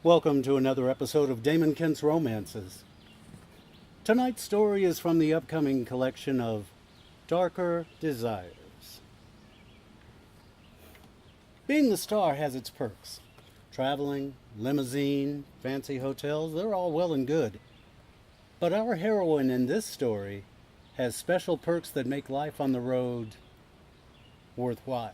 Welcome to another episode of Damon Kent's Romances. Tonight's story is from the upcoming collection of Darker Desires. Being the star has its perks. Traveling, limousine, fancy hotels, they're all well and good. But our heroine in this story has special perks that make life on the road worthwhile.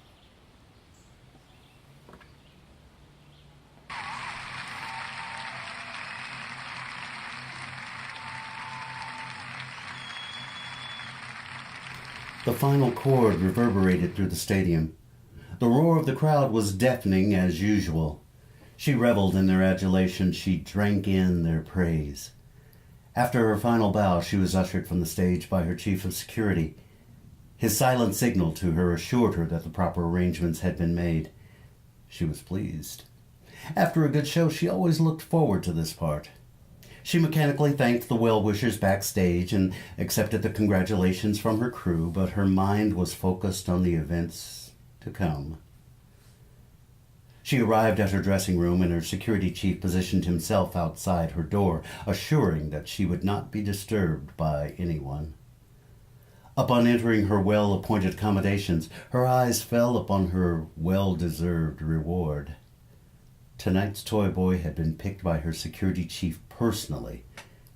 The final chord reverberated through the stadium. The roar of the crowd was deafening as usual. She reveled in their adulation. She drank in their praise. After her final bow, she was ushered from the stage by her chief of security. His silent signal to her assured her that the proper arrangements had been made. She was pleased. After a good show, she always looked forward to this part. She mechanically thanked the well-wishers backstage and accepted the congratulations from her crew, but her mind was focused on the events to come. She arrived at her dressing room, and her security chief positioned himself outside her door, assuring that she would not be disturbed by anyone. Upon entering her well-appointed accommodations, her eyes fell upon her well-deserved reward. Tonight's toy boy had been picked by her security chief personally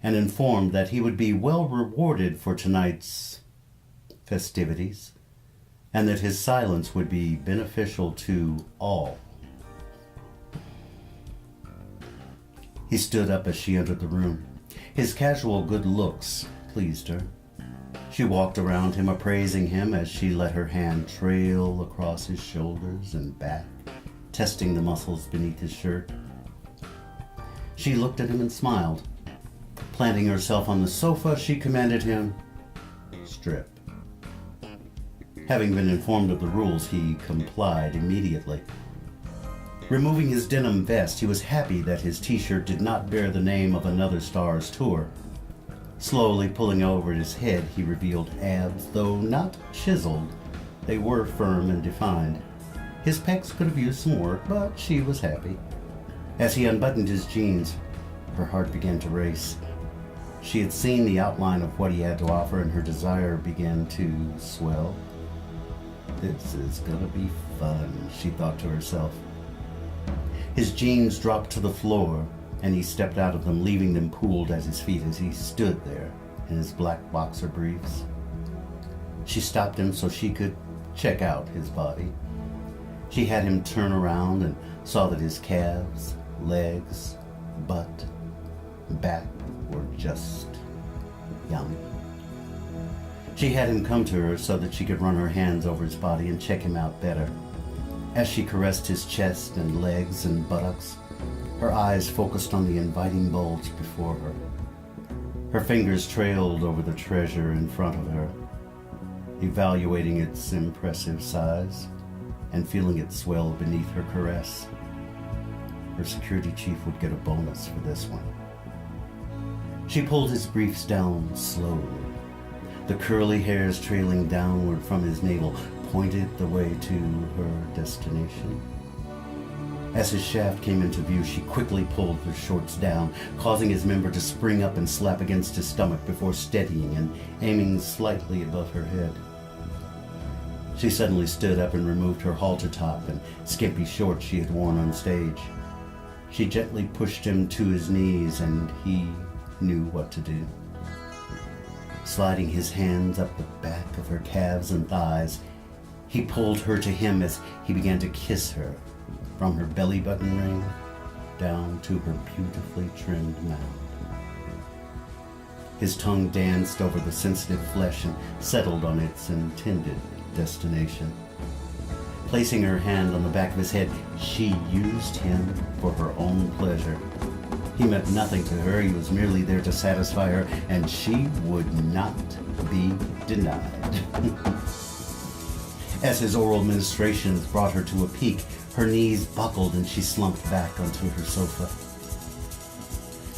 and informed that he would be well rewarded for tonight's festivities and that his silence would be beneficial to all. He stood up as she entered the room. His casual good looks pleased her. She walked around him, appraising him as she let her hand trail across his shoulders and back, testing the muscles beneath his shirt. She looked at him and smiled. Planting herself on the sofa, she commanded him, "Strip." Having been informed of the rules, he complied immediately. Removing his denim vest, he was happy that his t-shirt did not bear the name of another star's tour. Slowly pulling over his head, he revealed abs, though not chiseled. They were firm and defined. His pecs could have used some work, but she was happy. As he unbuttoned his jeans, her heart began to race. She had seen the outline of what he had to offer, and her desire began to swell. This is gonna be fun, she thought to herself. His jeans dropped to the floor, and he stepped out of them, leaving them pooled at his feet as he stood there in his black boxer briefs. She stopped him so she could check out his body. She had him turn around and saw that his calves, legs, butt, back were just yummy. She had him come to her so that she could run her hands over his body and check him out better. As she caressed his chest and legs and buttocks, her eyes focused on the inviting bulge before her. Her fingers trailed over the treasure in front of her, evaluating its impressive size and feeling it swell beneath her caress. Her security chief would get a bonus for this one. She pulled his briefs down slowly. The curly hairs trailing downward from his navel pointed the way to her destination. As his shaft came into view, she quickly pulled the shorts down, causing his member to spring up and slap against his stomach before steadying and aiming slightly above her head. She suddenly stood up and removed her halter top and skimpy shorts she had worn on stage. She gently pushed him to his knees, and he knew what to do. Sliding his hands up the back of her calves and thighs, he pulled her to him as he began to kiss her from her belly button ring down to her beautifully trimmed mouth. His tongue danced over the sensitive flesh and settled on its intended destination. Placing her hand on the back of his head, she used him for her own pleasure. He meant nothing to her. He was merely there to satisfy her, and she would not be denied. As his oral ministrations brought her to a peak, her knees buckled and she slumped back onto her sofa.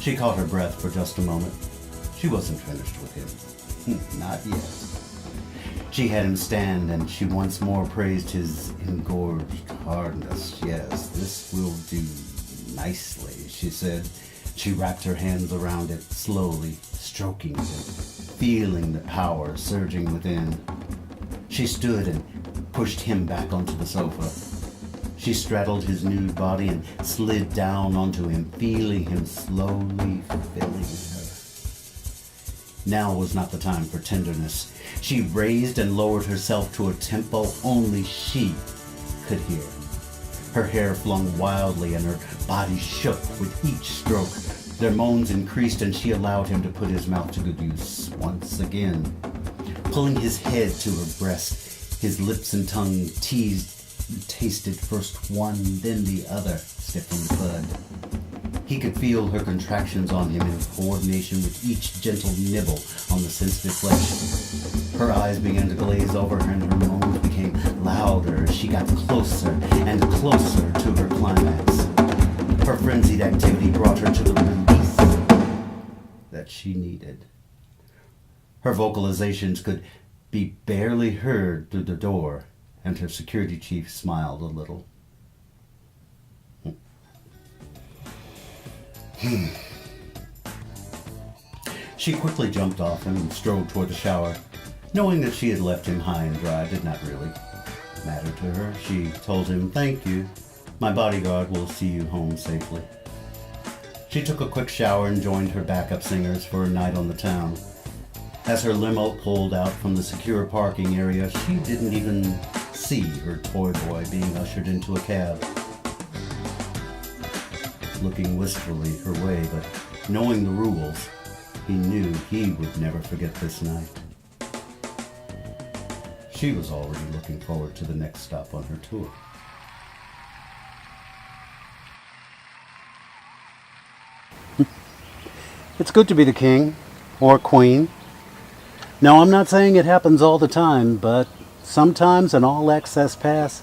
She caught her breath for just a moment. She wasn't finished with him. Not yet. She had him stand, and she once more praised his engorged hardness. Yes, this will do Nicely, she said. She wrapped her hands around it, slowly, stroking it, feeling the power surging within. She stood and pushed him back onto the sofa. She straddled his nude body and slid down onto him, feeling him slowly filling her. Now was not the time for tenderness. She raised and lowered herself to a tempo only she could hear. Her hair flung wildly and her body shook with each stroke. Their moans increased and she allowed him to put his mouth to good use once again. Pulling his head to her breast, his lips and tongue tasted first one, then the other, stiffened bud. He could feel her contractions on him in coordination with each gentle nibble on the sensitive flesh. Her eyes began to glaze over and her moans became louder as she got closer and closer to her climax. Her frenzied activity brought her to the release that she needed. Her vocalizations could be barely heard through the door, and her security chief smiled a little. She quickly jumped off him and strode toward the shower. Knowing that she had left him high and dry did not really matter to her. She told him, "Thank you. My bodyguard will see you home safely." She took a quick shower and joined her backup singers for a night on the town. As her limo pulled out from the secure parking area, she didn't even see her toy boy being ushered into a cab. Looking wistfully her way, but knowing the rules, he knew he would never forget this night. She was already looking forward to the next stop on her tour. It's good to be the king, or queen. Now, I'm not saying it happens all the time, but sometimes an all-access pass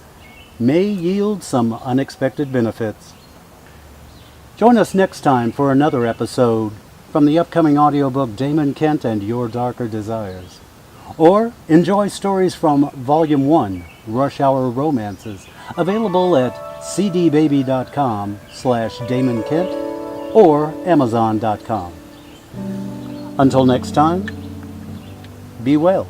may yield some unexpected benefits. Join us next time for another episode from the upcoming audiobook Damon Kent and Your Darker Desires. Or enjoy stories from Volume 1, Rush Hour Romances, available at cdbaby.com/Damon Kent or Amazon.com. Until next time, be well.